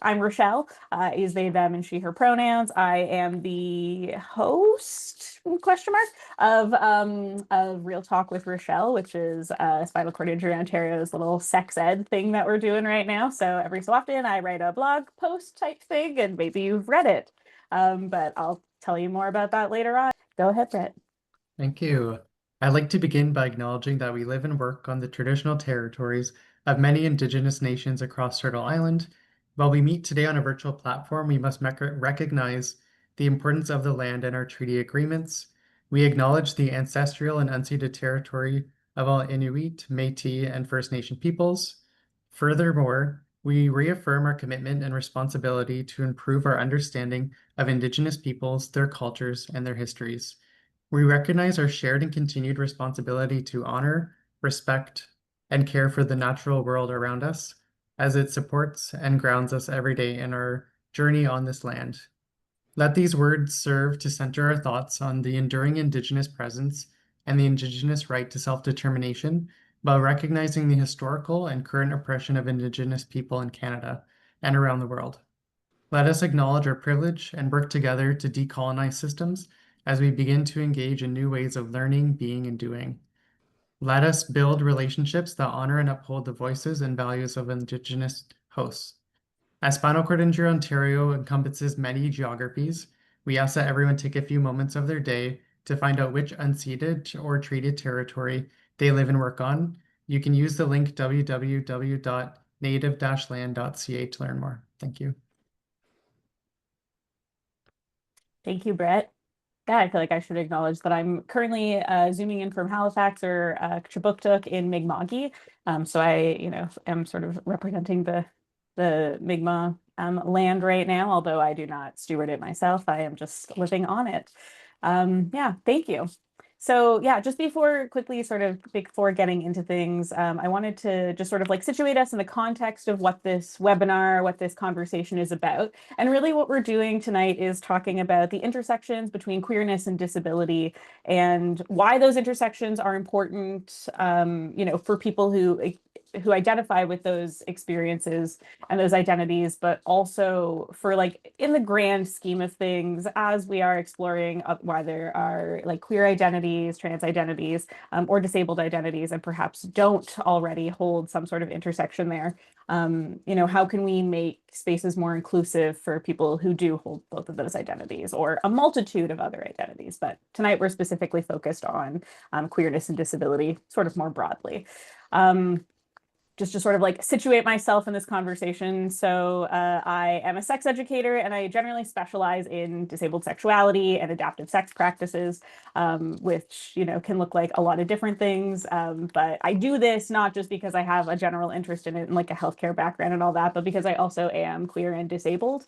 I'm Rachele, is they, them, and she, her pronouns. I am the host, question mark, of Real Talk with Rachele, which is Spinal Cord Injury Ontario's little sex ed thing that we're doing right now. So every so often I write a blog post type thing, and maybe you've read it. But I'll tell you more about that later on. Go ahead, Brett. Thank you. I'd like to begin by acknowledging that we live and work on the traditional territories of many Indigenous nations across Turtle Island. While we meet today on a virtual platform, we must recognize the importance of the land and our treaty agreements. We acknowledge the ancestral and unceded territory of all Inuit, Métis, and First Nation peoples. Furthermore, we reaffirm our commitment and responsibility to improve our understanding of Indigenous peoples, their cultures, and their histories. We recognize our shared and continued responsibility to honor, respect, and care for the natural world around us as it supports and grounds us every day in our journey on this land. Let these words serve to center our thoughts on the enduring Indigenous presence and the Indigenous right to self-determination while recognizing the historical and current oppression of Indigenous people in Canada and around the world. Let us acknowledge our privilege and work together to decolonize systems as we begin to engage in new ways of learning, being, and doing. Let us build relationships that honor and uphold the voices and values of Indigenous hosts. As Spinal Cord Injury Ontario encompasses many geographies, we ask that everyone take a few moments of their day to find out which unceded or treated territory they live and work on. You can use the link www.native-land.ca to learn more. Thank you. Thank you, Brett. Yeah, I feel like I should acknowledge that I'm currently zooming in from Halifax or Chibuktuk in Mi'kmaq. So I, am sort of representing the Mi'kmaq land right now, although I do not steward it myself. I am just living on it. Yeah, thank you. So yeah, just before getting into things, I wanted to just sort of like situate us in the context of what this webinar, what this conversation is about. And really what we're doing tonight is talking about the intersections between queerness and disability and why those intersections are important, for people who identify with those experiences and those identities, but also for like in the grand scheme of things, as we are exploring why there are like queer identities, trans identities, or disabled identities, and perhaps don't already hold some sort of intersection there. How can we make spaces more inclusive for people who do hold both of those identities or a multitude of other identities? But tonight we're specifically focused on queerness and disability, sort of more broadly. Just to sort of like situate myself in this conversation. So I am a sex educator and I generally specialize in disabled sexuality and adaptive sex practices, which, can look like a lot of different things. But I do this not just because I have a general interest in it and like a healthcare background and all that, but because I also am queer and disabled.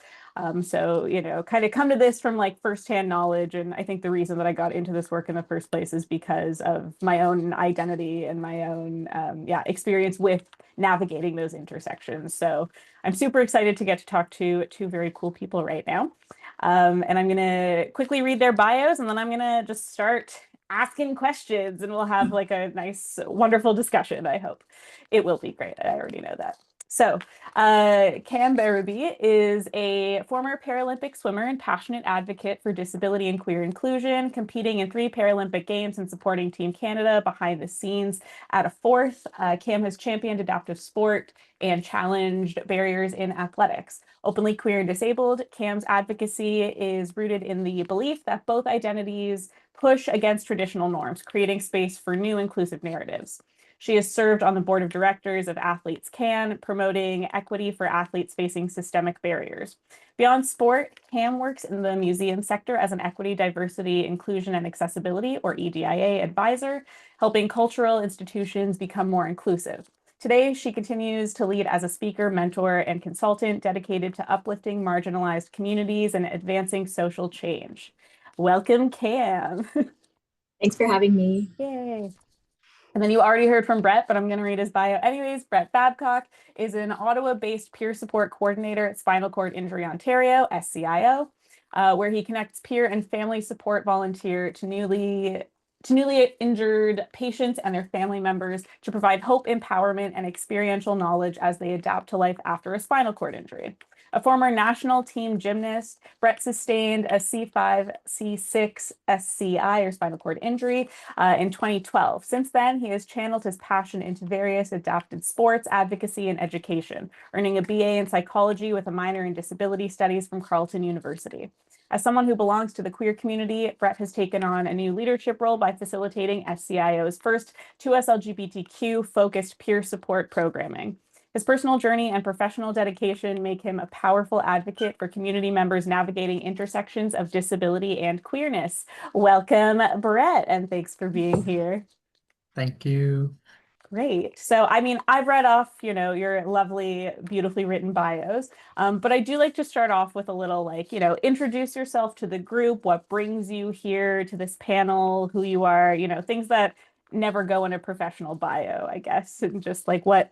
So, kind of come to this from like firsthand knowledge. And I think the reason that I got into this work in the first place is because of my own identity and my own, experience with navigating those intersections. So I'm super excited to get to talk to two very cool people right now. And I'm going to quickly read their bios and then I'm going to just start asking questions and we'll have like a nice, wonderful discussion. I hope it will be great. I already know that. So Cam Berube is a former Paralympic swimmer and passionate advocate for disability and queer inclusion, competing in 3 Paralympic Games and supporting Team Canada behind the scenes at a 4th. Cam has championed adaptive sport and challenged barriers in athletics. Openly queer and disabled, Cam's advocacy is rooted in the belief that both identities push against traditional norms, creating space for new inclusive narratives. She has served on the board of directors of Athletes Can, promoting equity for athletes facing systemic barriers. Beyond sport, Cam works in the museum sector as an equity, diversity, inclusion, and accessibility, or EDIA advisor, helping cultural institutions become more inclusive. Today, she continues to lead as a speaker, mentor, and consultant dedicated to uplifting marginalized communities and advancing social change. Welcome, Cam. Thanks for having me. Yay. And then you already heard from Brett, but I'm going to read his bio anyways. Brett Babcock is an Ottawa-based peer support coordinator at Spinal Cord Injury Ontario, SCIO, where he connects peer and family support volunteer to newly injured patients and their family members to provide hope, empowerment, and experiential knowledge as they adapt to life after a spinal cord injury. A former national team gymnast, Brett sustained a C5, C6 SCI or spinal cord injury in 2012. Since then, he has channeled his passion into various adapted sports, advocacy, and education, earning a BA in psychology with a minor in disability studies from Carleton University. As someone who belongs to the queer community, Brett has taken on a new leadership role by facilitating SCIO's first 2SLGBTQ focused peer support programming. His personal journey and professional dedication make him a powerful advocate for community members navigating intersections of disability and queerness. Welcome, Brett, and thanks for being here. Thank you. Great. So, I mean, I've read off, your lovely, beautifully written bios, but I do like to start off with a little introduce yourself to the group, what brings you here to this panel, who you are, things that never go in a professional bio, I guess, and just like what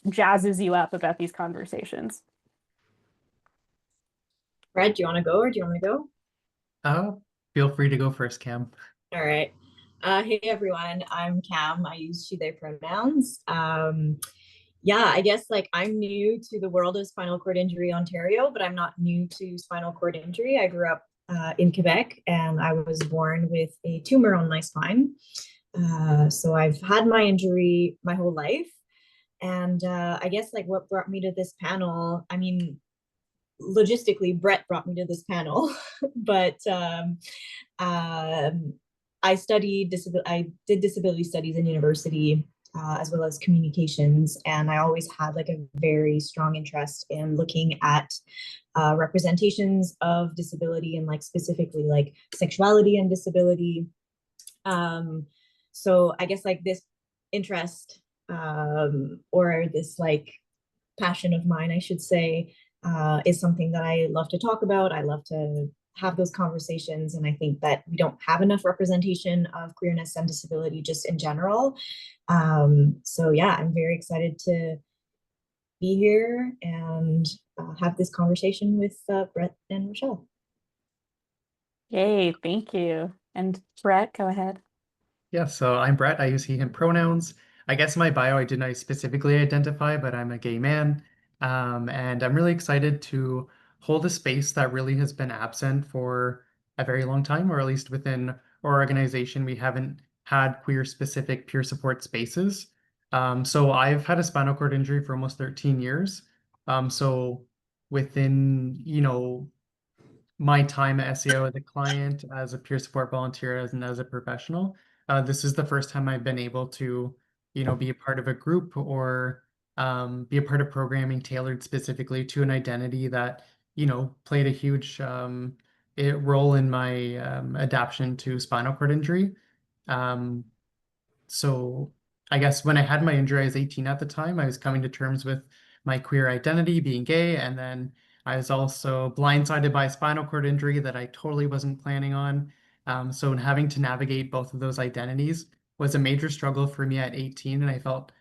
jazzes you up about these conversations. Brad, do you want to go or do you want me to go? Feel free to go first, Cam. All right. Hey, everyone. I'm Cam. I use she, they pronouns. Yeah, I guess I'm new to the world of Spinal Cord Injury Ontario, but I'm not new to spinal cord injury. I grew up in Quebec and I was born with a tumor on my spine. So I've had my injury my whole life. And I guess what brought me to this panel, I mean, logistically, Brett brought me to this panel, but I did disability studies in university, as well as communications, and I always had a very strong interest in looking at representations of disability and specifically sexuality and disability. So I guess this interest or this passion of mine, I should say, is something that I love to talk about. I love to have those conversations. And I think that we don't have enough representation of queerness and disability just in general. So yeah, I'm very excited to be here and have this conversation with Brett and Rachele. Yay, thank you. And Brett, go ahead. Yeah, so I'm Brett. I use he, him pronouns. I guess in my bio, I didn't specifically identify, but I'm a gay man. And I'm really excited to hold a space that really has been absent for a very long time, or at least within our organization, we haven't had queer-specific peer support spaces. So I've had a spinal cord injury for almost 13 years. So within, my time at SCIO as a client, as a peer support volunteer, and as a professional, this is the first time I've been able to, be a part of a group or be a part of programming tailored specifically to an identity that, played a huge role in my adaptation to spinal cord injury. So I guess when I had my injury, I was 18 at the time. I was coming to terms with my queer identity, being gay, and then I was also blindsided by a spinal cord injury that I totally wasn't planning on. So in having to navigate both of those identities was a major struggle for me at 18, and I felt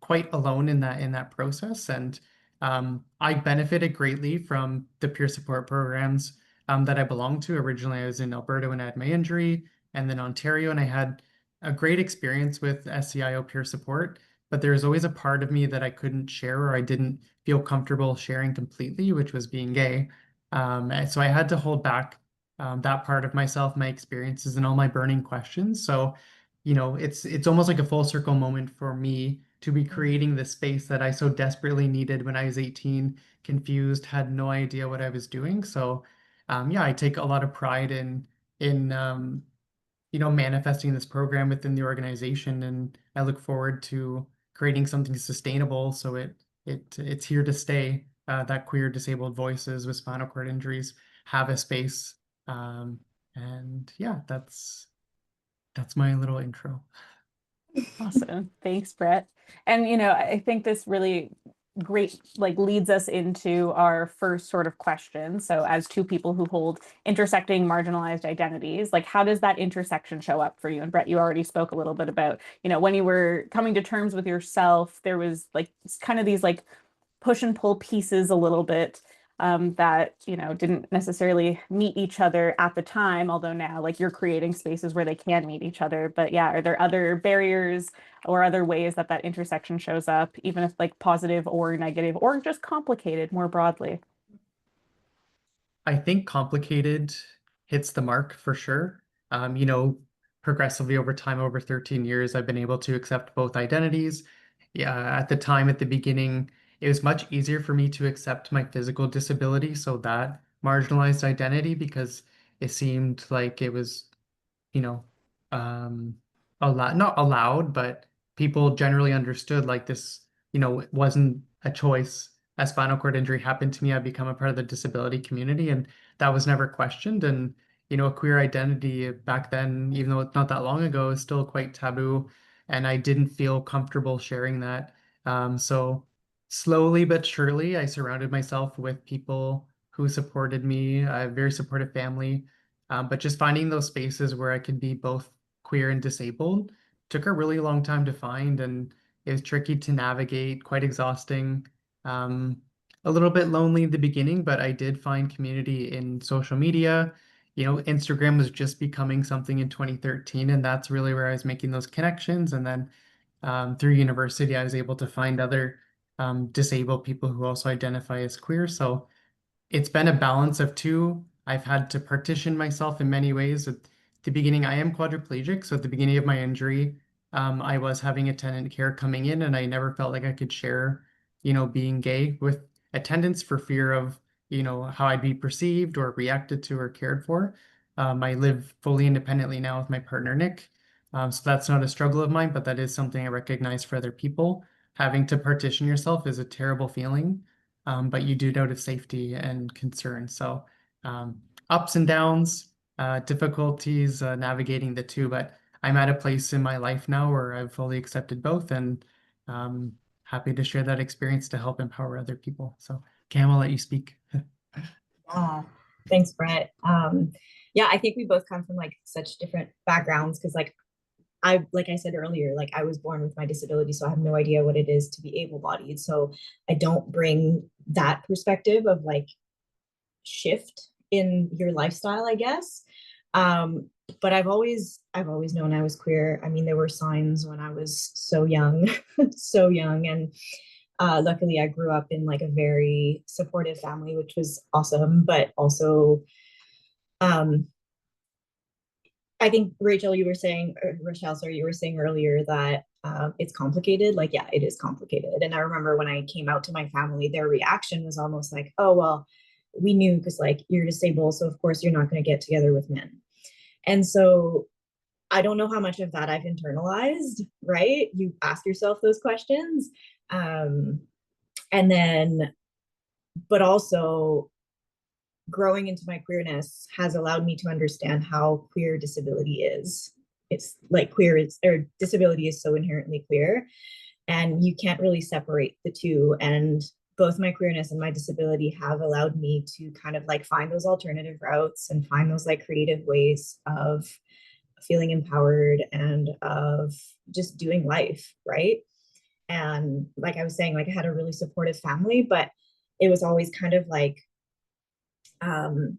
quite alone in that process. And I benefited greatly from the peer support programs that I belonged to. Originally, I was in Alberta when I had my injury, and then Ontario, and I had a great experience with SCIO peer support, but there was always a part of me that I couldn't share or I didn't feel comfortable sharing completely, which was being gay. And so I had to hold back that part of myself, my experiences, and all my burning questions. So, it's almost like a full circle moment for me to be creating the space that I so desperately needed when I was 18, confused, had no idea what I was doing. So, yeah, I take a lot of pride in manifesting this program within the organization, and I look forward to creating something sustainable so it's here to stay. That queer disabled voices with spinal cord injuries have a space. And yeah, that's my little intro. Awesome. Thanks, Brett. And, I think this really great leads us into our first sort of question. So as two people who hold intersecting marginalized identities, how does that intersection show up for you? And Brett, you already spoke a little bit about, when you were coming to terms with yourself, there was kind of these push and pull pieces a little bit that didn't necessarily meet each other at the time, although now you're creating spaces where they can meet each other. But yeah, are there other barriers or other ways that intersection shows up, even if positive or negative or just complicated more broadly? I think complicated hits the mark for sure. You know, progressively over time, over 13 years, I've been able to accept both identities. Yeah, at the time, at the beginning, it was much easier for me to accept my physical disability, so that marginalized identity, because it seemed like it was, you know, um, not allowed, but people generally understood like this, you know, it wasn't a choice. A spinal cord injury happened to me. I've become a part of the disability community, and that was never questioned. And, you know, queer identity back then, even though it's not that long ago, is still quite taboo. And I didn't feel comfortable sharing that. So slowly but surely, I surrounded myself with people who supported me, a very supportive family. But just finding those spaces where I could be both queer and disabled took a really long time to find, and it was tricky to navigate, quite exhausting. Um, a little bit lonely in the beginning, but I did find community in social media. You know, Instagram was just becoming something in 2013, and that's really where I was making those connections. And then through university, I was able to find other disabled people who also identify as queer. So it's been a balance of two. I've had to partition myself in many ways. At the beginning, I am quadriplegic, so at the beginning of my injury, I was having attendant care coming in, and I never felt like I could share, you know, being gay with attendants for fear of, you know, how I'd be perceived or reacted to or cared for. I live fully independently now with my partner, Nick. So that's not a struggle of mine, but that is something I recognize for other people. Having to partition yourself is a terrible feeling, but you do notice safety and concern. So um, ups and downs, difficulties navigating the two, but I'm at a place in my life now where I've fully accepted both, and um, happy to share that experience to help empower other people. So Cam, I'll let you speak. Yeah, thanks, Brett. Yeah, I think we both come from like such different backgrounds because like I said earlier, like I was born with my disability, so I have no idea what it is to be able-bodied. So I don't bring that perspective of like shift in your lifestyle, I guess. But I've always known I was queer. I mean, there were signs when I was so young, so young, and luckily I grew up in like a very supportive family, which was awesome. But also, um, I think Rachel, you were saying, or Rochelle, sorry, you were saying earlier that it's complicated. Like, yeah, it is complicated. And I remember when I came out to my family, their reaction was almost like, "Oh, well, we knew because like you're disabled, so of course you're not going to get together with men." And so I don't know how much of that I've internalized. Right? You ask yourself those questions, um, and then, but also growing into my queerness has allowed me to understand how queer disability is. It's like queer is, or disability is so inherently queer, and you can't really separate the two. And both my queerness and my disability have allowed me to kind of like find those alternative routes and find those like creative ways of feeling empowered and of just doing life, right? And like I was saying, like I had a really supportive family, but it was always kind of um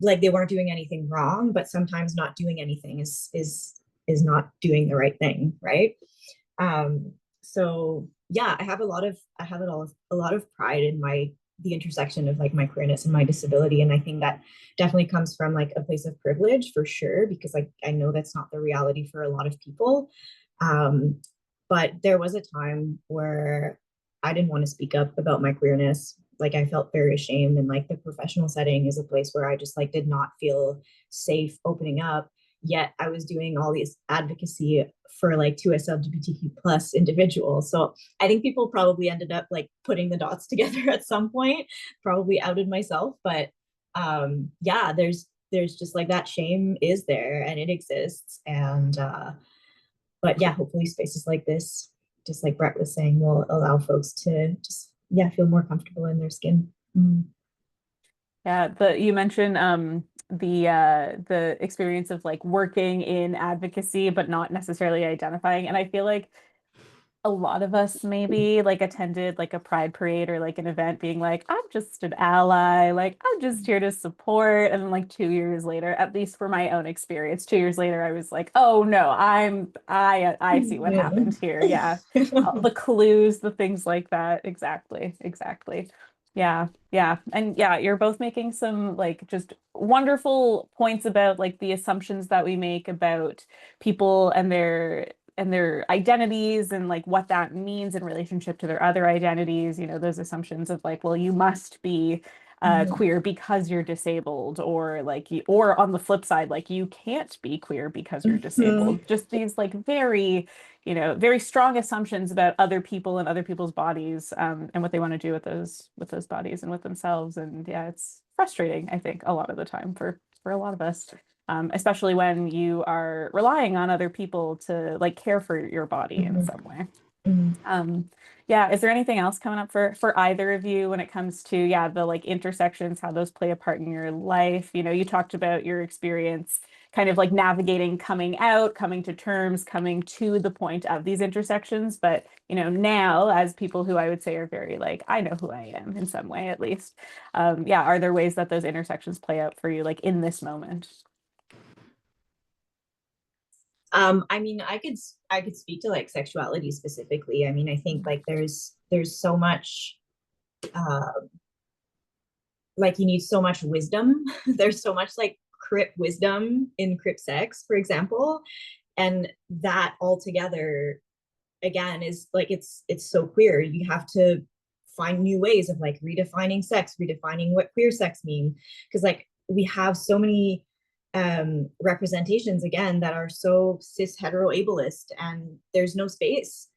like they weren't doing anything wrong, but sometimes not doing anything is not doing the right thing, right? So yeah, I have a lot of pride in the intersection of like my queerness and my disability, and I think that definitely comes from like a place of privilege for sure, because like I know that's not the reality for a lot of people. um but there was a time where I didn't want to speak up about my queerness. Like I felt very ashamed, and like the professional setting is a place where I just like did not feel safe opening up. Yet I was doing all these advocacy for like 2SLGBTQ plus individuals. So I think people probably ended up like putting the dots together at some point, probably outed myself. But yeah, there's just like that shame is there and it exists. And but yeah, hopefully spaces like this, just like Brett was saying, will allow folks to just, yeah, feel more comfortable in their skin. Mm. Yeah, you mentioned the experience of like working in advocacy but not necessarily identifying. And I feel like a lot of us maybe like attended like a pride parade or like an event being like, I'm just an ally, like I'm just here to support. And then like 2 years later, at least for my own experience, 2 years later, I was like, oh no, I see what happened here. Yeah. The clues, the things like that. Exactly. Exactly. Yeah, yeah. And yeah, you're both making some like just wonderful points about like the assumptions that we make about people and their identities and like what that means in relationship to their other identities, you know, those assumptions of like, well, you must be Mhm. queer because you're disabled, or like you, or on the flip side, like you can't be queer because you're Mhm. disabled. Just these like very, you know, very strong assumptions about other people and other people's bodies, and what they want to do with those bodies and with themselves. And yeah, it's frustrating, I think, a lot of the time for a lot of us, especially when you are relying on other people to like care for your body in Mhm. some way. Mhm. Um, yeah, is there anything else coming up for either of you when it comes to, yeah, the like intersections, how those play a part in your life? You know, you talked about your experience kind of like navigating coming out, coming to terms, coming to the point of these intersections. But, you know, now as people who I would say are very like, I know who I am in some way at least. Yeah, are there ways that those intersections play out for you like in this moment? I mean, I could speak to like sexuality specifically. I mean, I think like there's so much uh like you need so much wisdom. There's so much like crip wisdom in crip sex, for example. And that altogether again is like it's so queer. You have to find new ways of like redefining sex, redefining what queer sex mean. Because like we have so many representations again that are so cis hetero ableist, and there's no space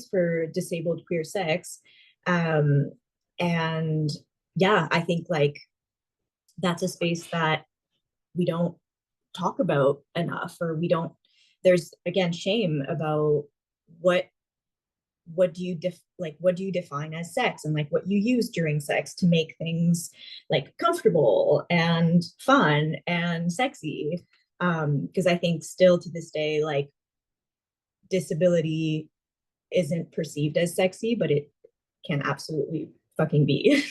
for disabled queer sex. um and yeah, I think like that's a space that we don't talk about enough, or we don't, there's again shame about what what do you define as sex, and like what you use during sex to make things like comfortable and fun and sexy. Because I think still to this day like disability isn't perceived as sexy, but it can absolutely fucking be.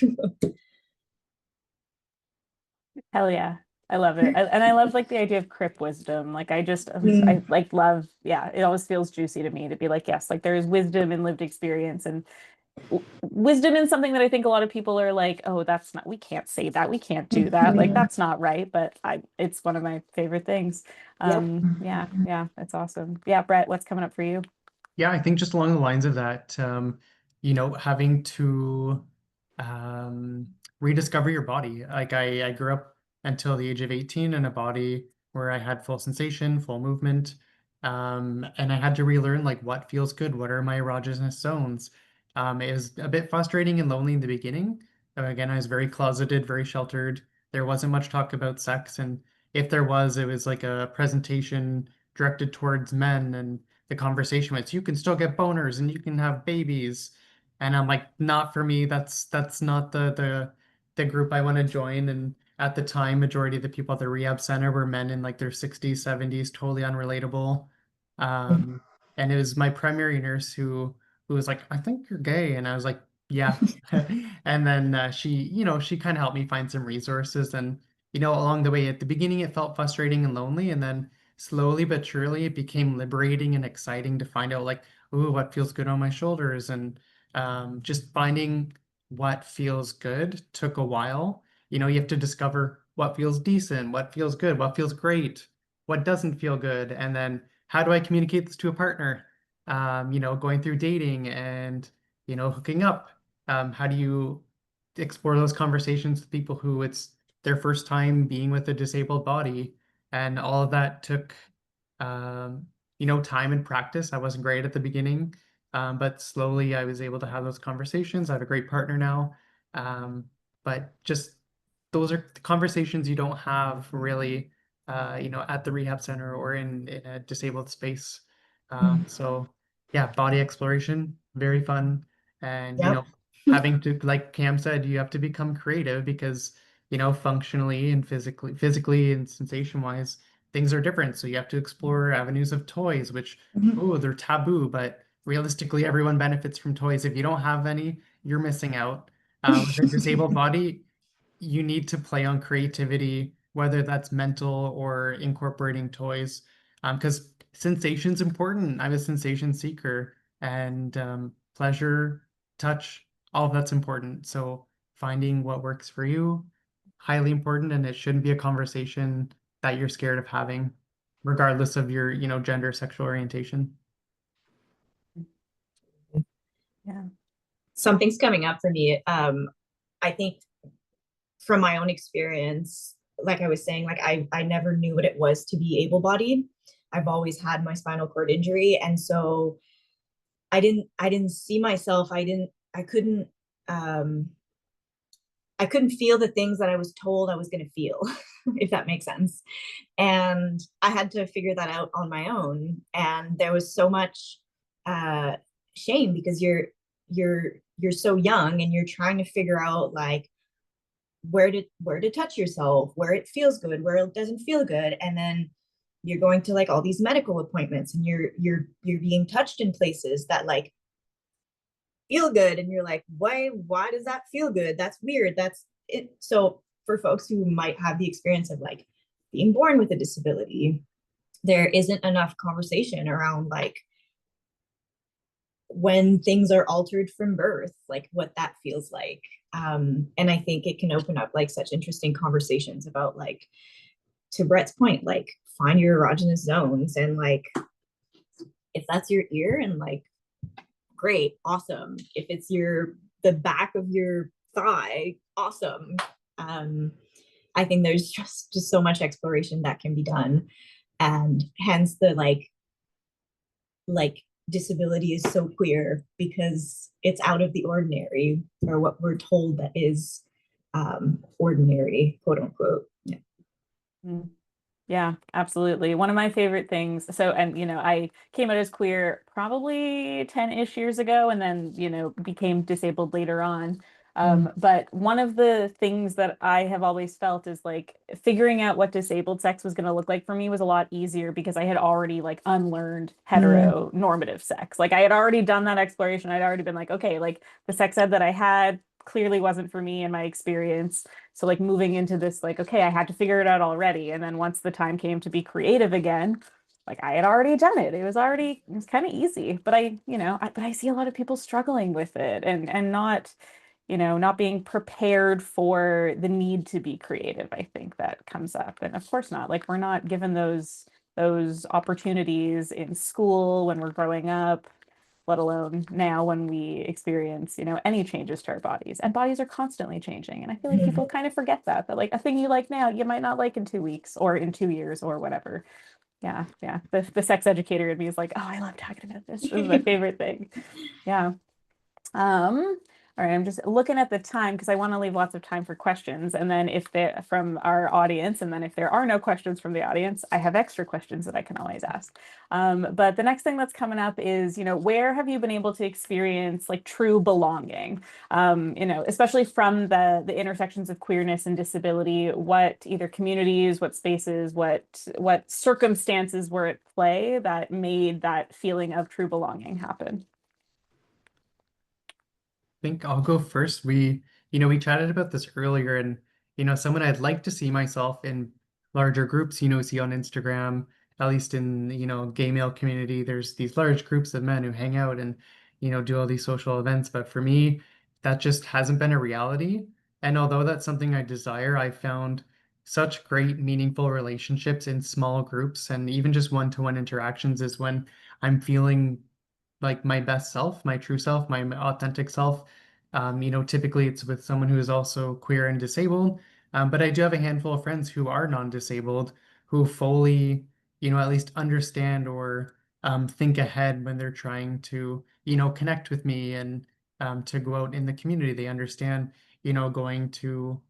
Hell yeah. I love it. And I love like the idea of crip wisdom. Like I Mm, like love, yeah, it always feels juicy to me to be like, yes, like there is wisdom in lived experience and wisdom in something that I think a lot of people are like, oh, that's not, we can't say that. We can't do that. Like mhm. that's not right. But it's one of my favorite things. Yep. Yeah, yeah, that's awesome. Yeah, Brett, what's coming up for you? Yeah, I think just along the lines of that, having to rediscover your body. Like I grew up until the age of 18 in a body where I had full sensation, full movement, and I had to relearn like what feels good, what are my erogenous zones. It was a bit frustrating and lonely in the beginning. Again, I was very closeted, very sheltered. There wasn't much talk about sex, and if there was, it was like a presentation directed towards men, and the conversation was, you can still get boners and you can have babies. And I'm like, not for me. That's not the group I want to join. And at the time, majority of the people at the rehab center were men in like their 60s, 70s, totally unrelatable. Um, and it was my primary nurse who was like, I think you're gay. And I was like, yeah. And then she kind of helped me find some resources. And, along the way, at the beginning, it felt frustrating and lonely. And then slowly but surely it became liberating and exciting to find out like, ooh, what feels good on my shoulders. And just finding what feels good took a while. You have to discover what feels decent, what feels good, what feels great, what doesn't feel good, and then how do I communicate this to a partner? Going through dating and hooking up. How do you explore those conversations with people who it's their first time being with a disabled body? And all of that took um, time and practice. I wasn't great at the beginning, but slowly I was able to have those conversations. I have a great partner now. Um, but just those are conversations you don't have really, at the rehab center or in a disabled space. So yeah, body exploration, very fun. And, Yep. having to, like Cam said, you have to become creative because, functionally and physically and sensation wise, things are different. So you have to explore avenues of toys, which, oh, they're taboo, but realistically, everyone benefits from toys. If you don't have any, you're missing out. With a disabled body, you need to play on creativity, whether that's mental or incorporating toys, because sensation's important. I'm a sensation seeker, and pleasure, touch, all of that's important. So finding what works for you, highly important, and it shouldn't be a conversation that you're scared of having, regardless of your, gender, sexual orientation. Yeah. Something's coming up for me. I think from my own experience, like I was saying, like I never knew what it was to be able-bodied. I've always had my spinal cord injury, and so I didn't see myself. I couldn't feel the things that I was told I was going to feel, if that makes sense. And I had to figure that out on my own. And there was so much shame because you're so young and you're trying to figure out like where to touch yourself, where it feels good, where it doesn't feel good, and then you're going to like all these medical appointments and you're being touched in places that like feel good, and you're like, why does that feel good? That's weird. That's it. So for folks who might have the experience of like being born with a disability, there isn't enough conversation around like when things are altered from birth, like what that feels like. And I think it can open up like such interesting conversations about like, to Brett's point, like find your erogenous zones, and like if that's your ear, and like great, awesome. If it's the back of your thigh, awesome. I think there's just so much exploration that can be done, and hence the like disability is so queer because it's out of the ordinary, or what we're told that is ordinary, quote unquote. Yeah. Mm. Yeah, absolutely. One of my favorite things. So, and I came out as queer probably 10-ish years ago, and then, became disabled later on. But one of the things that I have always felt is like figuring out what disabled sex was going to look like for me was a lot easier because I had already like unlearned heteronormative sex. Like I had already done that exploration. I'd already been like, okay, like the sex ed that I had clearly wasn't for me in my experience. So like moving into this, like, okay, I had to figure it out already. And then once the time came to be creative again, like I had already done it. It was kind of easy, but I see a lot of people struggling with it and not, not being prepared for the need to be creative. I think that comes up. And of course not, like we're not given those opportunities in school when we're growing up, let alone now when we experience, any changes to our bodies. And bodies are constantly changing. And I feel like people kind of forget that like a thing you like now, you might not like in 2 weeks or in 2 years or whatever. Yeah. Yeah. The sex educator in me is like, oh, I love talking about this. This is my favorite thing. Yeah. All right, I'm just looking at the time because I want to leave lots of time for questions. And then if they're from our audience, and then if there are no questions from the audience, I have extra questions that I can always ask. But the next thing that's coming up is, where have you been able to experience like true belonging? Especially from the intersections of queerness and disability, what either communities, what spaces, what circumstances were at play that made that feeling of true belonging happen? Think I'll go first. We chatted about this earlier, and someone I'd like to see myself in larger groups, see on Instagram, at least in gay male community, there's these large groups of men who hang out and do all these social events. But for me, that just hasn't been a reality. And although that's something I desire, I found such great, meaningful relationships in small groups, and even just one-to-one interactions is when I'm feeling like my best self, my true self, my authentic self. Typically it's with someone who is also queer and disabled. But I do have a handful of friends who are non-disabled who fully, at least understand or think ahead when they're trying to, connect with me and to go out in the community. They understand, going to,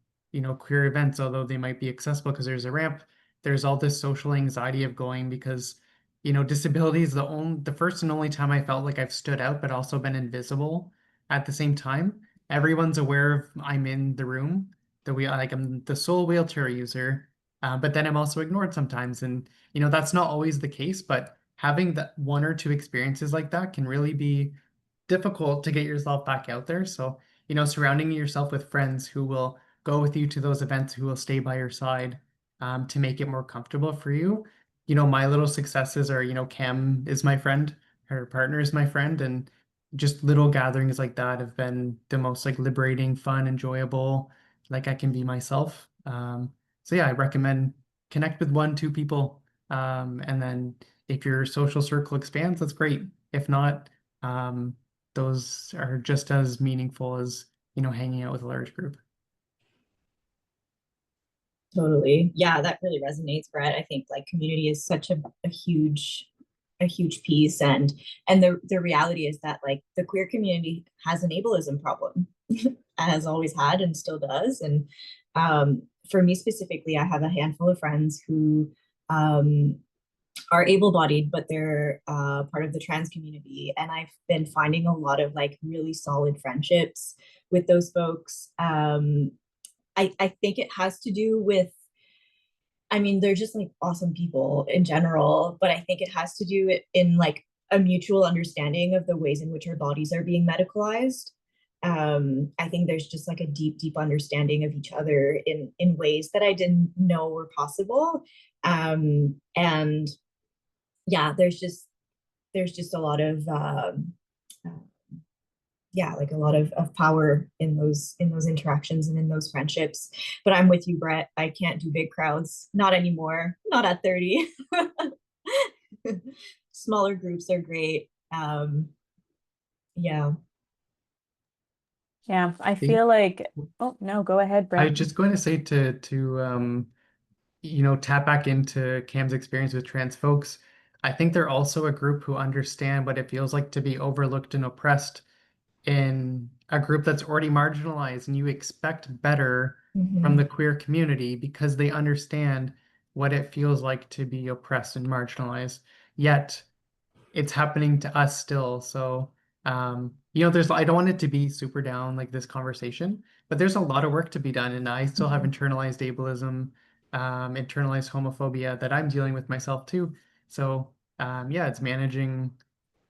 queer events, although they might be accessible because there's a ramp, there's all this social anxiety of going because disability is the first and only time I felt like I've stood out, but also been invisible at the same time. Everyone's aware of I'm in the room, like I'm the sole wheelchair user, but then I'm also ignored sometimes, and that's not always the case. But having that one or two experiences like that can really be difficult to get yourself back out there. So surrounding yourself with friends who will go with you to those events, who will stay by your side, to make it more comfortable for you. My little successes are, Cam is my friend, her partner is my friend, and just little gatherings like that have been the most like liberating, fun, enjoyable. Like I can be myself. So yeah, I recommend connect with one, two people. And then if your social circle expands, that's great. If not, um, those are just as meaningful as, hanging out with a large group. Totally. Yeah, that really resonates, Brett. I think like community is such a huge piece, and the reality is that like the queer community has an ableism problem, has always had and still does. And for me specifically, I have a handful of friends who are able-bodied, but they're part of the trans community, and I've been finding a lot of like really solid friendships with those folks. I think it has to do with, I mean, they're just like awesome people in general, but I think it has to do it in like a mutual understanding of the ways in which our bodies are being medicalized. I think there's just like a deep understanding of each other in ways that I didn't know were possible. And yeah, there's just a lot of yeah, like a lot of power in those interactions and in those friendships. But I'm with you, Brett. I can't do big crowds, not anymore, not at 30. Smaller groups are great. Yeah. Yeah, I feel like, oh no, go ahead, I Brett. was just going to say to tap back into Cam's experience with trans folks. I think they're also a group who understand what it feels like to be overlooked and oppressed in a group that's already marginalized, and you expect better from Mm-hmm. the queer community because they understand what it feels like to be oppressed and marginalized. Yet it's happening to us still. So, I don't want it to be super down like this conversation, but there's a lot of work to be done. And I still have internalized ableism, internalized homophobia that I'm dealing with myself too. So, yeah, it's managing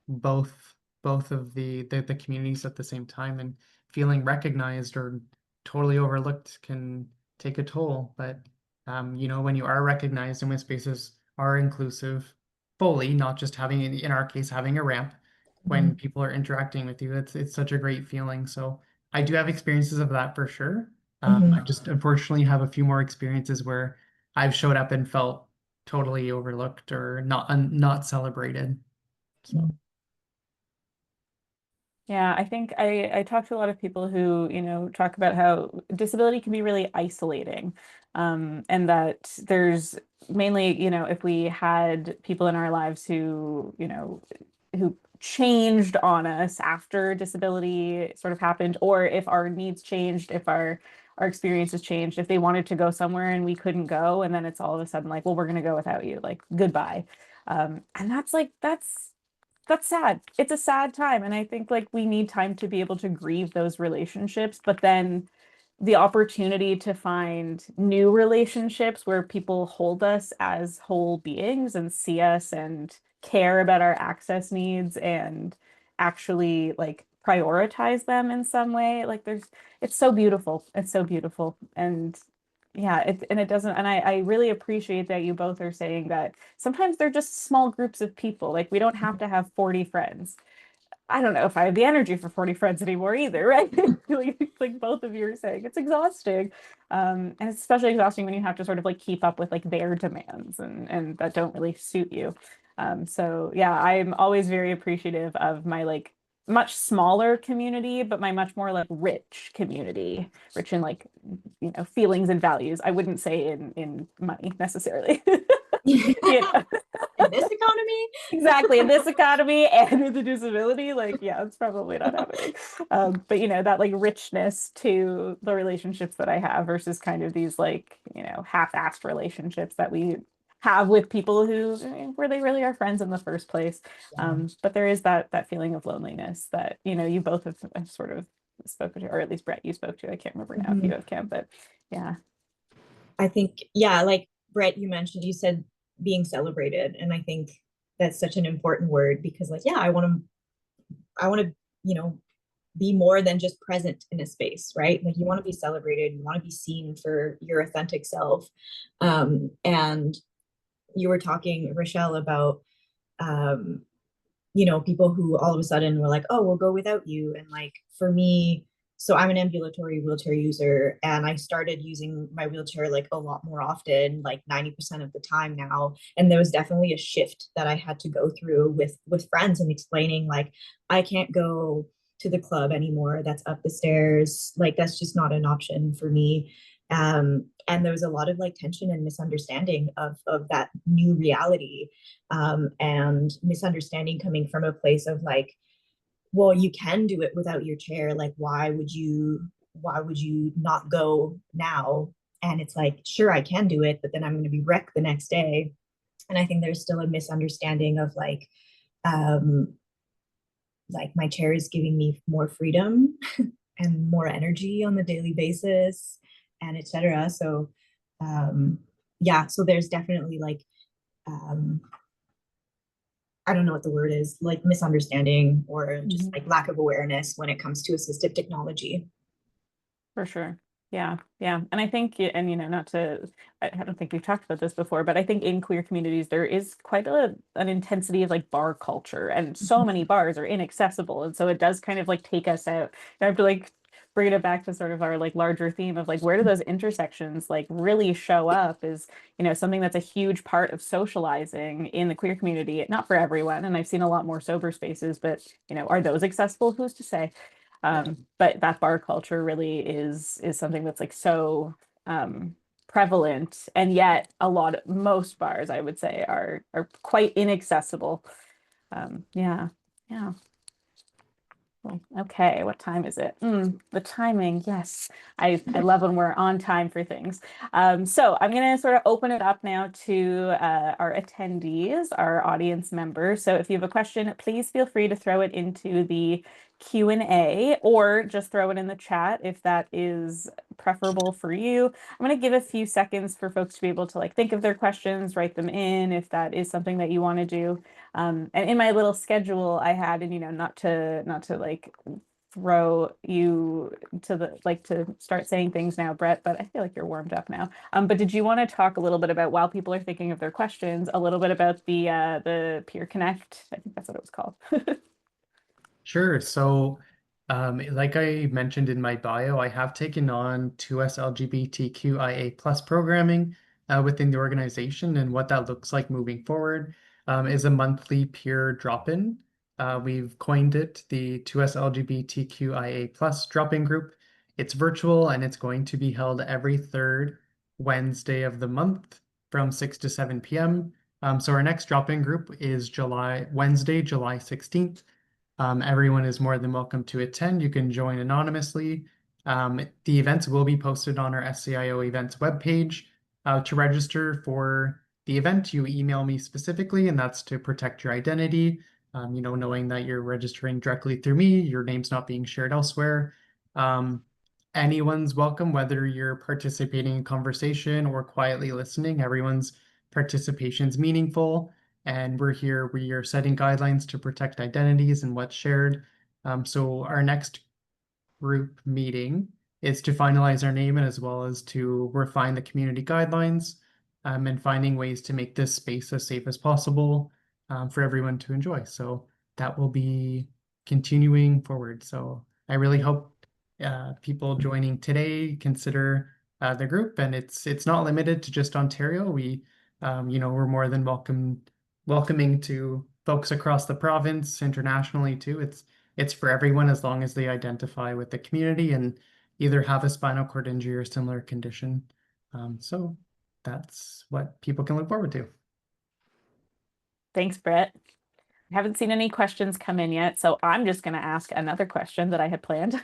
both both of the communities at the same time, and feeling recognized or totally overlooked can take a toll. But when you are recognized and when spaces are inclusive fully, not just having in our case having a ramp when Mm-hmm. people are interacting with you, it's such a great feeling. So I do have experiences of that for sure. I Mm-hmm. just unfortunately have a few more experiences where I've showed up and felt totally overlooked or not celebrated. So. Yeah, I think I talk to a lot of people who, talk about how disability can be really isolating. And that there's mainly, if we had people in our lives who, who changed on us after disability sort of happened, or if our needs changed, if our experiences changed, if they wanted to go somewhere and we couldn't go, and then it's all of a sudden like, well, we're gonna go without you, like goodbye. And that's sad. It's a sad time. And I think like we need time to be able to grieve those relationships, but then the opportunity to find new relationships where people hold us as whole beings and see us and care about our access needs and actually like prioritize them in some way. Like it's so beautiful. It's so beautiful. And yeah, it doesn't, and I really appreciate that you both are saying that sometimes they're just small groups of people. Like we don't have to have 40 friends. I don't know if I have the energy for 40 friends anymore either, right? Like both of you are saying, it's exhausting. And it's especially exhausting when you have to sort of like keep up with like their demands and that don't really suit you. So yeah, I'm always very appreciative of my like much smaller community, but my much more like rich community, rich in like, feelings and values. I wouldn't say in money necessarily. You know? In this economy. Exactly, in this economy and with the disability, like yeah, it's probably not happening. But that like richness to the relationships that I have versus kind of these like half-assed relationships that we have with people who where they really are friends in the first place. But there is that feeling of loneliness that you both have sort of spoken to, or at least Brett, you spoke to. I can't remember now if you Mhm. have, Cam, but yeah. I think, yeah, like Brett, you said being celebrated. And I think that's such an important word because like, yeah, I want to, you know, be more than just present in a space, right? Like you want to be celebrated, you want to be seen for your authentic self. And you were talking, Rachele, about um, people who all of a sudden were like, oh, we'll go without you. And like for me, so I'm an ambulatory wheelchair user, and I started using my wheelchair like a lot more often, like 90% of the time now. And there was definitely a shift that I had to go through with friends and explaining like, I can't go to the club anymore. That's up the stairs. Like that's just not an option for me. And there was a lot of like tension and misunderstanding of that new reality, and misunderstanding coming from a place of like, well, you can do it without your chair. Like, why would you not go now? And it's like, sure, I can do it, but then I'm going to be wrecked the next day. And I think there's still a misunderstanding of um, like my chair is giving me more freedom and more energy on the daily basis, and etc. So, yeah, so there's definitely like, um, I don't know what the word is, like misunderstanding or just like lack of awareness when it comes to assistive technology. For sure. Yeah. Yeah. And I think, and not to, I don't think we've talked about this before, but I think in queer communities, there is quite an intensity of like bar culture, and so many bars are inaccessible. And so it does kind of like take us out. I have to like bring it back to sort of our like larger theme of like, where do those intersections like really show up is, something that's a huge part of socializing in the queer community, not for everyone. And I've seen a lot more sober spaces, but, are those accessible? Who's to say? But that bar culture really is something that's like so prevalent, and yet most bars, I would say, are quite inaccessible. Yeah, yeah. Cool. Okay, what time is it? The timing, yes. I love when we're on time for things. So I'm going to sort of open it up now to our attendees, our audience members. So if you have a question, please feel free to throw it into the Q&A, or just throw it in the chat if that is preferable for you. I'm going to give a few seconds for folks to be able to like think of their questions, write them in if that is something that you want to do. And in my little schedule I had, and not to like throw you to the like to start saying things now, Brett, but I feel like you're warmed up now. But did you want to talk a little bit about, while people are thinking of their questions, a little bit about the Peer Connect? I think that's what it was called. Sure. So, like I mentioned in my bio, I have taken on 2SLGBTQIA plus programming within the organization, and what that looks like moving forward is a monthly peer drop-in. We've coined it the 2SLGBTQIA plus drop-in group. It's virtual, and it's going to be held every third Wednesday of the month from 6 to 7 p.m. So our next drop-in group is Wednesday, July 16th. Everyone is more than welcome to attend. You can join anonymously. The events will be posted on our SCIO events webpage. To register for the event, you email me specifically, and that's to protect your identity. Knowing that you're registering directly through me, your name's not being shared elsewhere. Anyone's welcome, whether you're participating in conversation or quietly listening. Everyone's participation is meaningful. And we are setting guidelines to protect identities and what's shared. So our next group meeting is to finalize our name, and as well as to refine the community guidelines, and finding ways to make this space as safe as possible for everyone to enjoy. So that will be continuing forward. So I really hope people joining today consider the group, and it's not limited to just Ontario. We're more than welcoming to folks across the province, internationally too. It's for everyone, as long as they identify with the community and either have a spinal cord injury or similar condition. So that's what people can look forward to. Thanks, Brett. I haven't seen any questions come in yet, so I'm just going to ask another question that I had planned.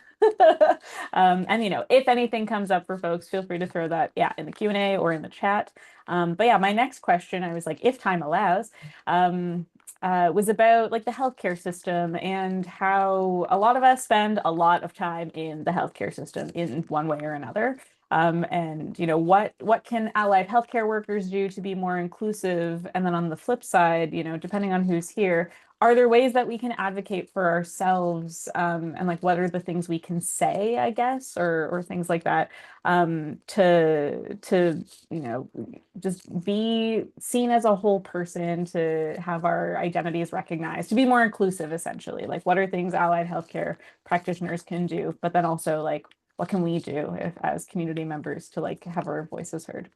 And if anything comes up for folks, feel free to throw that, in the Q&A or in the chat. But yeah, my next question, I was like, if time allows, was about like the healthcare system, and how a lot of us spend a lot of time in the healthcare system in one way or another. And what can allied healthcare workers do to be more inclusive? And then on the flip side, depending on who's here, are there ways that we can advocate for ourselves, and like what are the things we can say, I guess, or things like that, to you know, just be seen as a whole person, to have our identities recognized, to be more inclusive, essentially. Like, what are things allied healthcare practitioners can do, but then also like what can we do if, as community members, to like have our voices heard?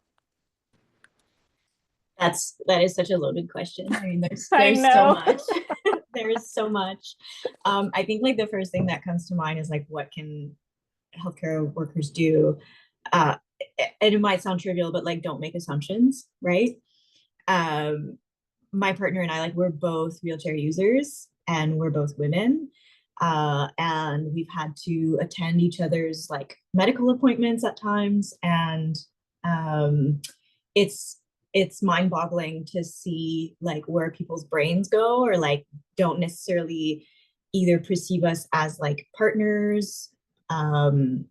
That is such a loaded question. I mean, I there's so know. much. There's so much. I think like the first thing that comes to mind is like, what can healthcare workers do? Uh, and it might sound trivial, but like, don't make assumptions, right? Um, my partner and I, like, we're both wheelchair users and we're both women. And we've had to attend each other's like medical appointments at times. And it's it's mind-boggling to see like where people's brains go, or like don't necessarily either perceive us as like partners, um,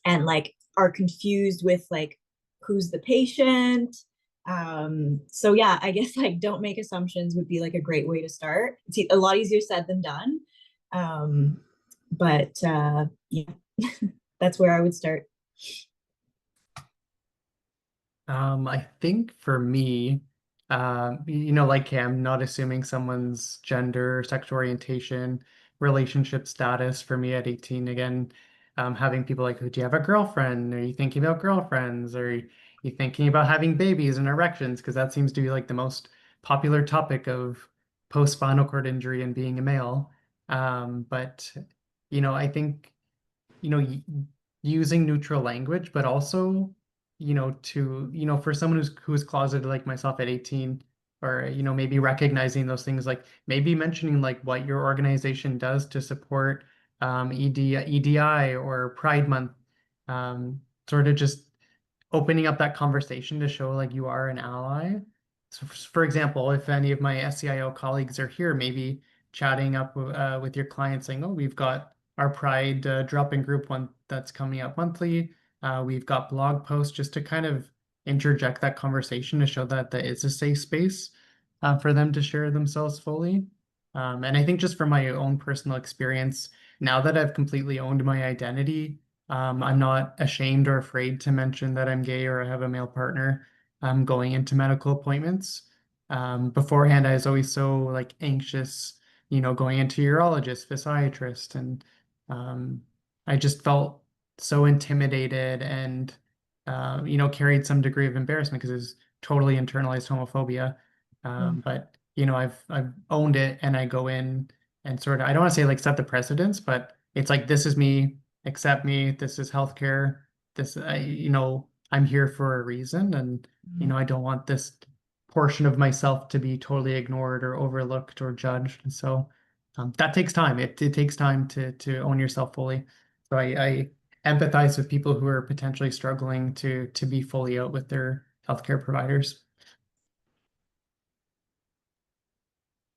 and like are confused with like who's the patient. So yeah, I guess like don't make assumptions would be like a great way to start. It's a lot easier said than done. Um, but yeah, that's where I would start. I think for me, you know, like Cam, not assuming someone's gender, sexual orientation, relationship status. For me at 18, again, having people like, do you have a girlfriend? Are you thinking about girlfriends? Are you thinking about having babies and erections? Because that seems to be like the most popular topic of post-spinal cord injury and being a male. But, you know, I think, you know, using neutral language, but also, you know, to, you know, for someone who's closeted like myself at 18, or, you know, maybe recognizing those things, like maybe mentioning like what your organization does to support EDI or Pride Month, sort of just opening up that conversation to show like you are an ally. So for example, if any of my SCIO colleagues are here, maybe chatting up with your clients saying, oh, we've got our Pride drop-in group one that's coming up monthly. We've got blog posts, just to kind of interject that conversation to show that it's a safe space for them to share themselves fully. And I think just from my own personal experience, now that I've completely owned my identity, I'm not ashamed or afraid to mention that I'm gay or I have a male partner going into medical appointments. Beforehand, I was always so like anxious, you know, going into urologist, physiatrist, and um, I just felt so intimidated and, you know, carried some degree of embarrassment because it's totally internalized homophobia. But you know, I've owned it, and I go in and sort of, I don't want to say like set the precedence, but it's like, this is me, accept me, this is healthcare, this, you know, I'm here for a reason, and you know, I don't want this portion of myself to be totally ignored or overlooked or judged. And so that takes time. It takes time to own yourself fully. So I empathize with people who are potentially struggling to be fully out with their healthcare providers.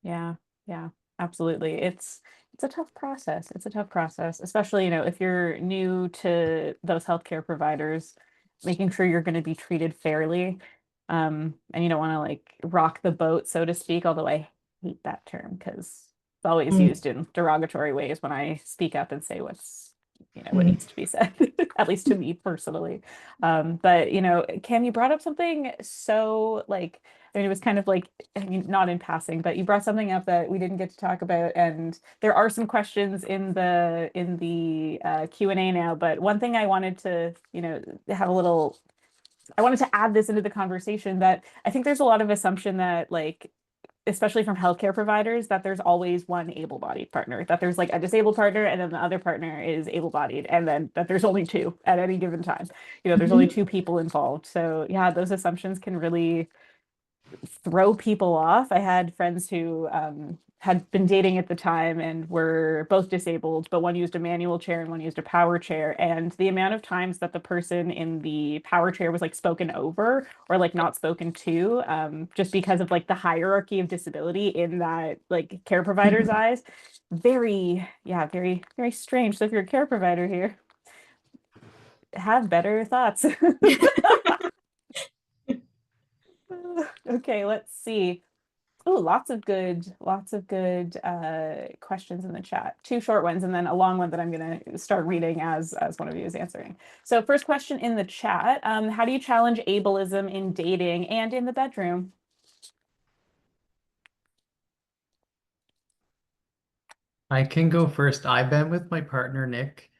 Yeah, yeah, absolutely. It's a tough process. It's a tough process, especially, you know, if you're new to those healthcare providers, making sure you're going to be treated fairly. And you don't want to like rock the boat, so to speak, although I hate that term because it's always Mm, used in derogatory ways when I speak up and say what's, you know, what mm. needs to be said, at least to me personally. But you know, Cam, you brought up something so like, I mean, it was kind of like, I mean, not in passing, but you brought something up that we didn't get to talk about, and there are some questions in the Q&A now. But one thing I wanted to, you know, have a little, I wanted to add this into the conversation, that I think there's a lot of assumption that like, especially from healthcare providers, that there's always one able-bodied partner, that there's like a disabled partner and then the other partner is able-bodied, and then that there's only two at any given time. You know, there's only two people involved. So yeah, those assumptions can really throw people off. I had friends who had been dating at the time and were both disabled, but one used a manual chair and one used a power chair. And the amount of times that the person in the power chair was like spoken over or like not spoken to, just because of like the hierarchy of disability in that like care provider's eyes, very, yeah, very, very strange. So if you're a care provider here, have better thoughts. Okay, let's see. Oh, lots of good questions in the chat. Two short ones and then a long one that I'm going to start reading as one of you is answering. So first question in the chat, how do you challenge ableism in dating and in the bedroom? I can go first. I've been with my partner, Nick,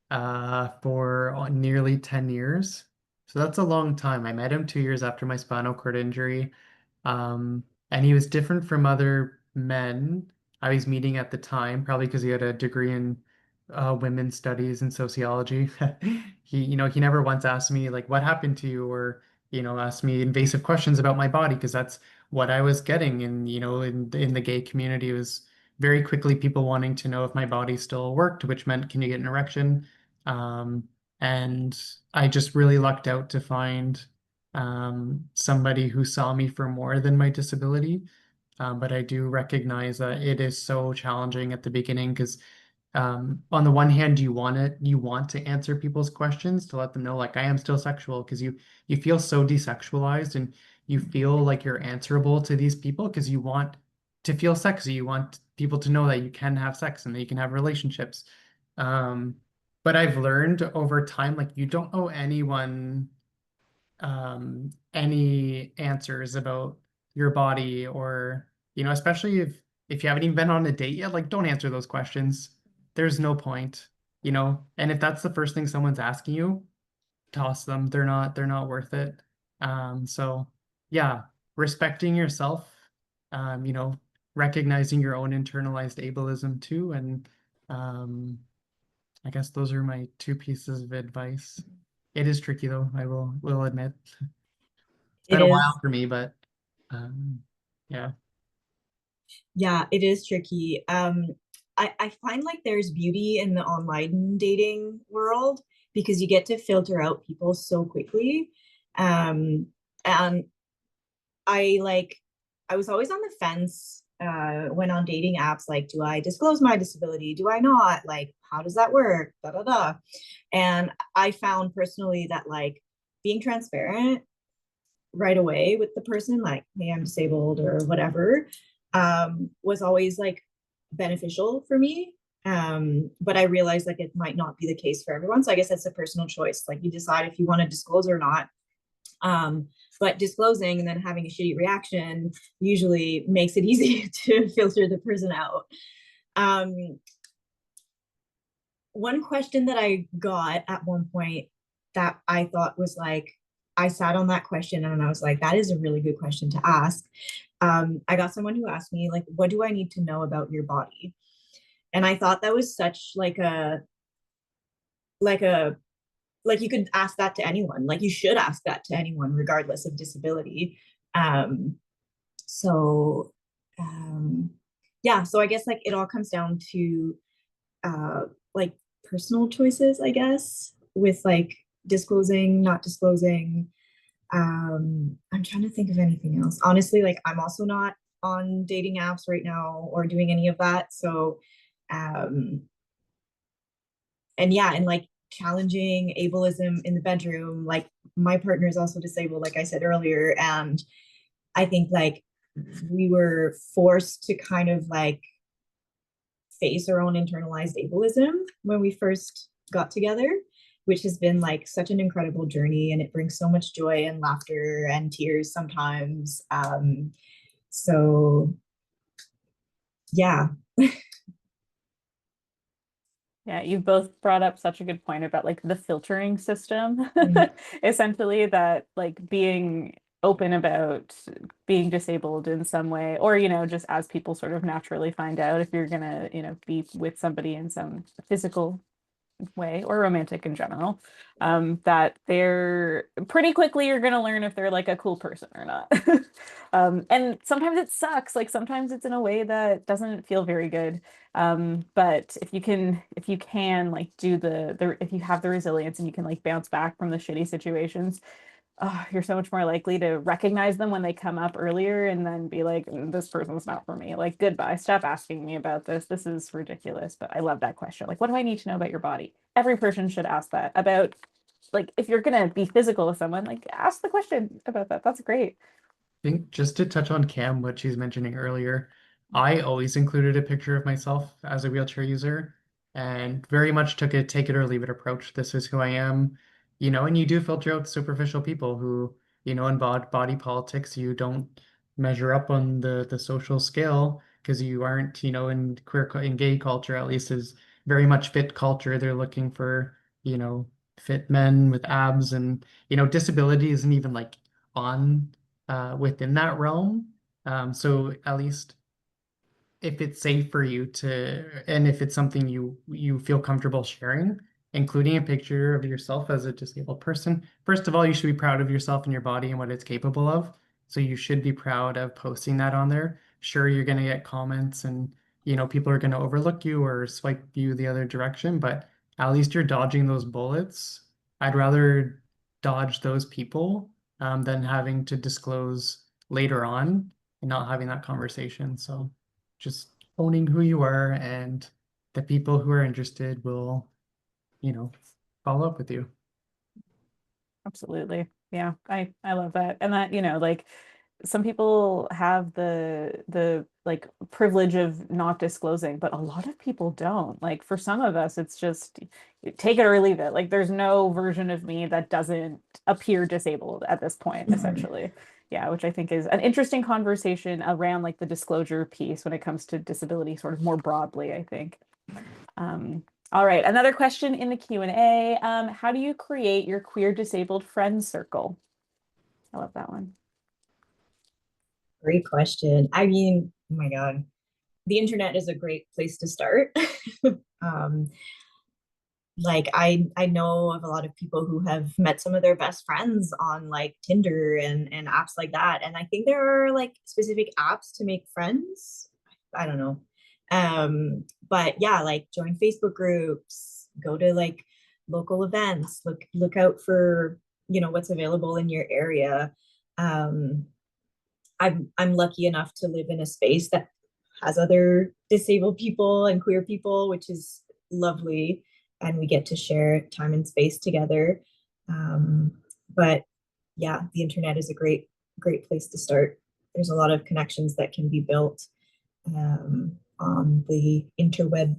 for nearly 10 years. So that's a long time. I met him 2 years after my spinal cord injury. Um, and he was different from other men I was meeting at the time, probably because he had a degree in women's studies and sociology. He never once asked me like, what happened to you, or, asked me invasive questions about my body, because that's what I was getting in the gay community. It was very quickly people wanting to know if my body still worked, which meant, can you get an erection? Um, and I just really lucked out to find somebody who saw me for more than my disability. But I do recognize that it is so challenging at the beginning because on the one hand, you want to answer people's questions to let them know, like, I am still sexual, because you feel so desexualized, and you feel like you're answerable to these people because you want to feel sexy. You want people to know that you can have sex and that you can have relationships. Um, but I've learned over time, like, you don't owe anyone any answers about your body, or especially if you haven't even been on a date yet, like, don't answer those questions. There's no point. And if that's the first thing someone's asking you, toss them. They're not worth it. So yeah, respecting yourself, um, you know, recognizing your own internalized ableism too. And I guess those are my two pieces of advice. It is tricky though, I will admit. It's It been a is. while for me, but um, yeah. Yeah, it is tricky. I find like there's beauty in the online dating world because you get to filter out people so quickly. Um, and I was always on the fence when on dating apps, like, do I disclose my disability? Do I not? Like, how does that work? Da da da. And I found personally that like being transparent right away with the person, like, hey, I'm disabled or whatever, was always like beneficial for me. But I realized like it might not be the case for everyone. So I guess that's a personal choice. Like you decide if you want to disclose or not. Um, but disclosing and then having a shitty reaction usually makes it easy to filter the person out. Um, One question that I got at one point that I thought was like, I sat on that question and I was like, that is a really good question to ask. I got someone who asked me, like, what do I need to know about your body? And I thought that was such like a, like you could ask that to anyone. Like you should ask that to anyone, regardless of disability. Um, so, um, yeah, so I guess like it all comes down to uh, like personal choices, I guess, with like disclosing, not disclosing. I'm trying to think of anything else. Honestly, like I'm also not on dating apps right now or doing any of that. So, um, and yeah, and like challenging ableism in the bedroom. Like my partner is also disabled, like I said earlier, and I think like we were forced to kind of like face our own internalized ableism when we first got together, which has been like such an incredible journey, and it brings so much joy and laughter and tears sometimes. So yeah. Yeah, you've both brought up such a good point about like the filtering system, Mm. essentially, that like being open about being disabled in some way, or, just as people sort of naturally find out, if you're gonna, be with somebody in some physical way or romantic in general, that they're pretty quickly you're gonna learn if they're like a cool person or not. And sometimes it sucks, like sometimes it's in a way that doesn't feel very good. But if you can like do if you have the resilience and you can like bounce back from the shitty situations, oh, you're so much more likely to recognize them when they come up earlier and then be like, this person's not for me. Like, goodbye. Stop asking me about this. This is ridiculous. But I love that question. Like, what do I need to know about your body? Every person should ask that about, like, if you're going to be physical with someone, like, ask the question about that. That's great. think just to touch on Cam, what she's mentioning earlier, I always included a picture of myself as a wheelchair user and very much took a take it or leave it approach. This is who I am, and you do filter out superficial people who, in body politics, you don't measure up on the social scale because you aren't, in in gay culture, at least is very much fit culture. They're looking for, fit men with abs and, disability isn't even like on within that realm. So at least if it's safe for you to, and if it's something you feel comfortable sharing, including a picture of yourself as a disabled person, first of all, you should be proud of yourself and your body and what it's capable of. So you should be proud of posting that on there. Sure, you're going to get comments and people are going to overlook you or swipe you the other direction, but at least you're dodging those bullets. I'd rather dodge those people than having to disclose later on and not having that conversation. So just owning who you are, and the people who are interested will, follow up with you. Absolutely. Yeah, I love that. And that, like some people have the like privilege of not disclosing, but a lot of people don't. Like for some of us, it's just take it or leave it. Like there's no version of me that doesn't appear disabled at this point, essentially. Yeah, which I think is an interesting conversation around like the disclosure piece when it comes to disability sort of more broadly, I think. All right, another question in the Q&A. How do you create your queer disabled friends circle? I love that one. Great question. I mean, oh my God, the internet is a great place to start. um, like I know of a lot of people who have met some of their best friends on like Tinder and apps like that. And I think there are like specific apps to make friends. I don't know. But yeah, like join Facebook groups, go to like local events, look out for, what's available in your area. Um, I'm lucky enough to live in a space that has other disabled people and queer people, which is lovely, and we get to share time and space together. But yeah, the internet is a great place to start. There's a lot of connections that can be built on the interweb.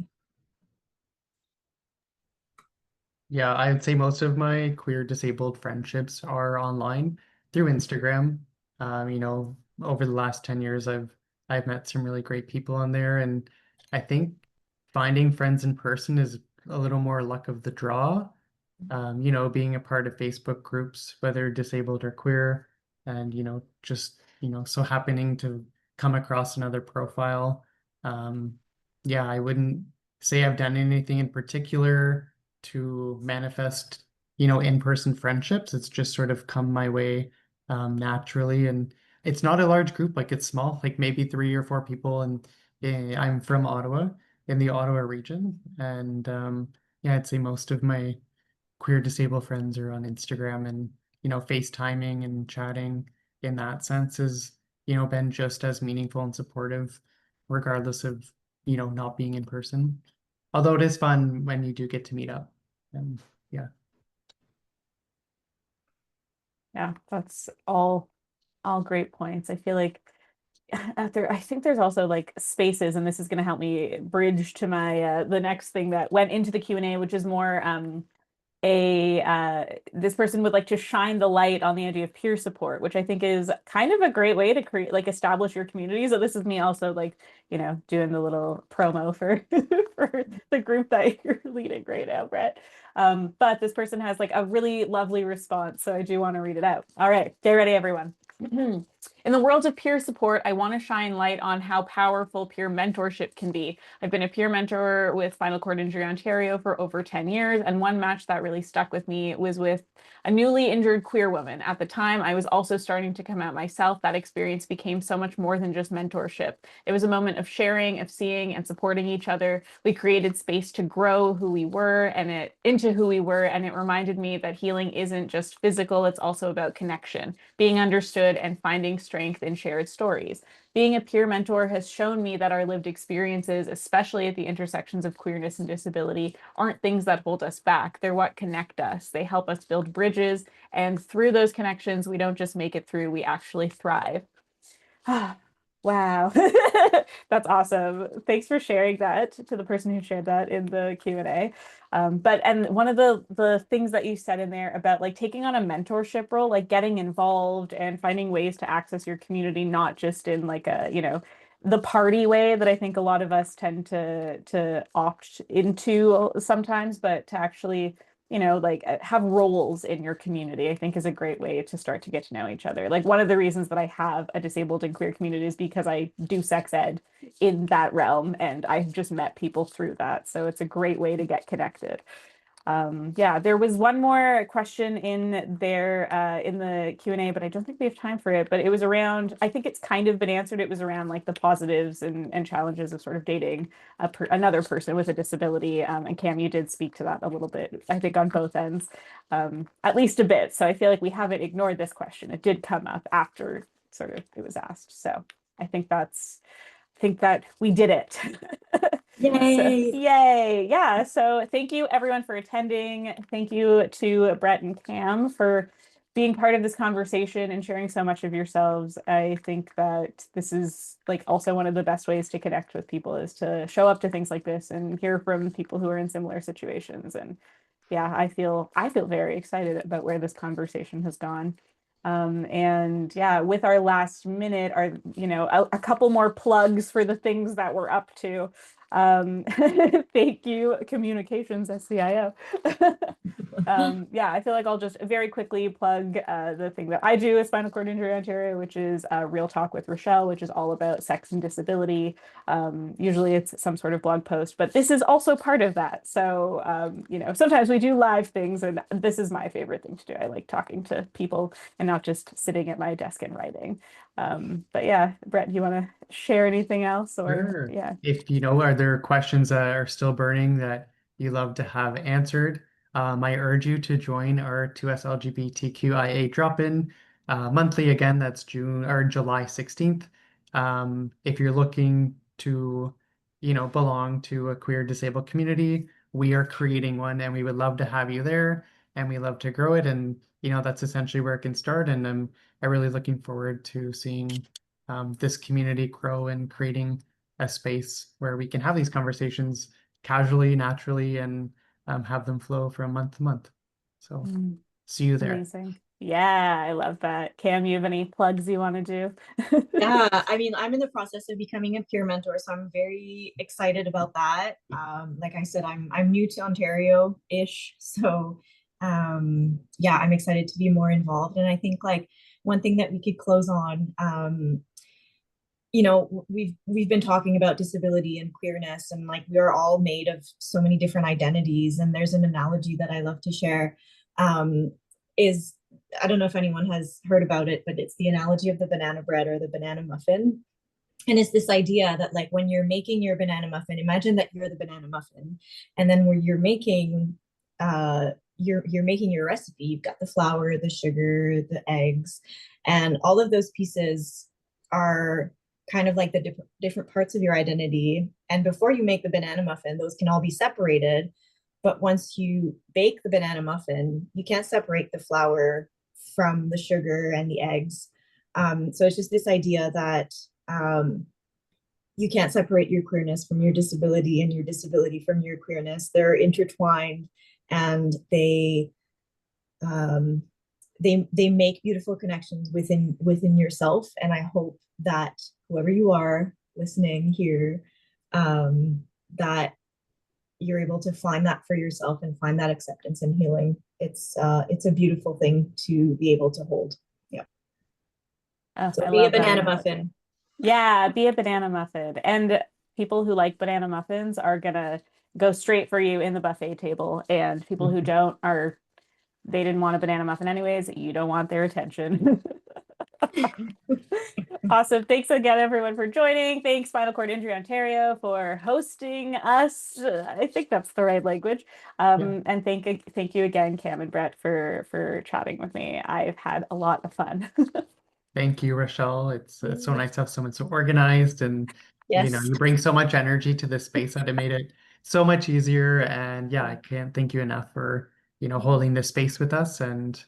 Yeah, I would say most of my queer disabled friendships are online through Instagram. Over the last 10 years, I've met some really great people on there, and I think finding friends in person is a little more luck of the draw. Being a part of Facebook groups, whether disabled or queer, and just so happening to come across another profile. Yeah, I wouldn't say I've done anything in particular to manifest, in-person friendships. It's just sort of come my way naturally. And it's not a large group, like it's small, like maybe 3 or 4 people. And I'm from Ottawa, in the Ottawa region. And yeah, I'd say most of my queer disabled friends are on Instagram, and, FaceTiming and chatting in that sense has, been just as meaningful and supportive, regardless of, not being in person. Although it is fun when you do get to meet up. And yeah. Yeah, that's all great points. I feel like I think there's also like spaces, and this is going to help me bridge to my the next thing that went into the Q&A, which is more this person would like to shine the light on the idea of peer support, which I think is kind of a great way to create, like, establish your community. So this is me also like, doing the little promo for for the group that you're leading right now, Brett. But this person has like a really lovely response, so I do want to read it out. All right, get ready, everyone. In the world of peer support, I want to shine light on how powerful peer mentorship can be. I've been a peer mentor with Spinal Cord Injury Ontario for over 10 years, and one match that really stuck with me was with a newly injured queer woman. At the time, I was also starting to come out myself. That experience became so much more than just mentorship. It was a moment of sharing, of seeing and supporting each other. We created space to grow who we were and it reminded me that healing isn't just physical, it's also about connection, being understood understood and finding strength in shared stories. Being a peer mentor has shown me that our lived experiences, especially at the intersections of queerness and disability, aren't things that hold us back. They're what connect us. They help us build bridges, and through those connections, we don't just make it through, we actually thrive. Wow. That's awesome. Thanks for sharing that to the person who shared that in the Q&A. And one of the things that you said in there about like taking on a mentorship role, like getting involved and finding ways to access your community, not just in like a, you know, the party way that I think a lot of us tend to opt into sometimes, but to actually, you know, like have roles in your community, I think is a great way to start to get to know each other. Like one of the reasons that I have a disabled and queer community is because I do sex ed in that realm, and I've just met people through that. So it's a great way to get connected. Yeah, there was one more question in there in the Q&A, but I don't think we have time for it. But it was around, I think it's kind of been answered. It was around like the positives and challenges of sort of dating another person with a disability. And Cam, you did speak to that a little bit, I think on both ends, at least a bit. So I feel like we haven't ignored this question. It did come up after sort of it was asked. So I think that we did it. Yay. So, yay. Yeah. So thank you everyone for attending. Thank you to Brett and Cam for being part of this conversation and sharing so much of yourselves. I think that this is like also one of the best ways to connect with people is to show up to things like this and hear from people who are in similar situations. And yeah, I feel very excited about where this conversation has gone. And yeah, with our last minute, you know, a couple more plugs for the things that we're up to. Thank you, Communications SCIO. Yeah, I feel like I'll just very quickly plug the thing that I do with Spinal Cord Injury Ontario, which is Real Talk with Rachele, which is all about sex and disability. Usually it's some sort of blog post, but this is also part of that. So, you know, sometimes we do live things, and this is my favorite thing to do. I like talking to people and not just sitting at my desk and writing. But yeah, Brett, do you want to share anything else? Or Sure. yeah. If you know, are there questions that are still burning that you love to have answered? I urge you to join our 2SLGBTQIA drop-in monthly. Again, that's June or July 16th. If you're looking to, you know, belong to a queer disabled community, we are creating one, and we would love to have you there, and we love to grow it. And you know, that's essentially where it can start. And I'm really looking forward to seeing this community grow and creating a space where we can have these conversations casually, naturally, and have them flow from month to month. So see you there. Amazing. Yeah, I love that. Cam, you have any plugs you want to do? Yeah, I mean, I'm in the process of becoming a peer mentor, so I'm very excited about that. Like I said, I'm new to Ontario-ish, so yeah, I'm excited to be more involved. And I think like one thing that we could close on, you know, we've been talking about disability and queerness, and like we're all made of so many different identities. And there's an analogy that I love to share, is I don't know if anyone has heard about it, but it's the analogy of the banana bread or the banana muffin. And it's this idea that like when you're making your banana muffin, imagine that you're the banana muffin, and then when you're making you're making your recipe, you've got the flour, the sugar, the eggs, and all of those pieces are kind of like the different parts of your identity. And before you make the banana muffin, those can all be separated. But once you bake the banana muffin, you can't separate the flour from the sugar and the eggs. So it's just this idea that you can't separate your queerness from your disability and your disability from your queerness. They're intertwined, and they make beautiful connections within yourself. And I hope that whoever you are listening here, that you're able to find that for yourself and find that acceptance and healing. It's a beautiful thing to be able to hold. Yeah. Oh, So I be a love that banana analogy. muffin. Yeah, be a banana muffin. And people who like banana muffins are gonna go straight for you in the buffet table. And people who don't they didn't want a banana muffin anyways. You don't want their attention. Awesome. Thanks again, everyone, for joining. Thanks, Spinal Cord Injury Ontario, for hosting us. I think that's the right language. And thank you again, Cam and Brett, for chatting with me. I've had a lot of fun. Thank you, Rachele. It's so Yeah. nice to have someone so organized, and Yes. you bring so much energy to this space that it made it so much easier. And yeah, I can't thank you enough for, holding this space with us, and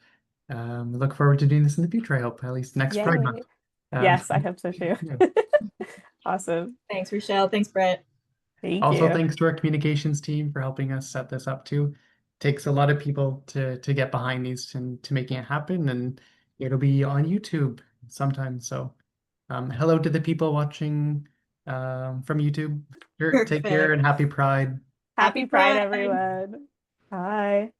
look forward to doing this in the future, I hope, at least next Pride Month. Yay. Yes, I hope so too. Yeah. Awesome. Thanks, Rachele. Thanks, Brett. Thank Also, you. thanks to our communications team for helping us set this up too. Takes a lot of people to get behind these and to making it happen, and it'll be on YouTube sometime. So, hello to the people watching from YouTube. Sure, take care Perfect. and happy Pride. Happy Happy Pride, Pride. everyone. Bye.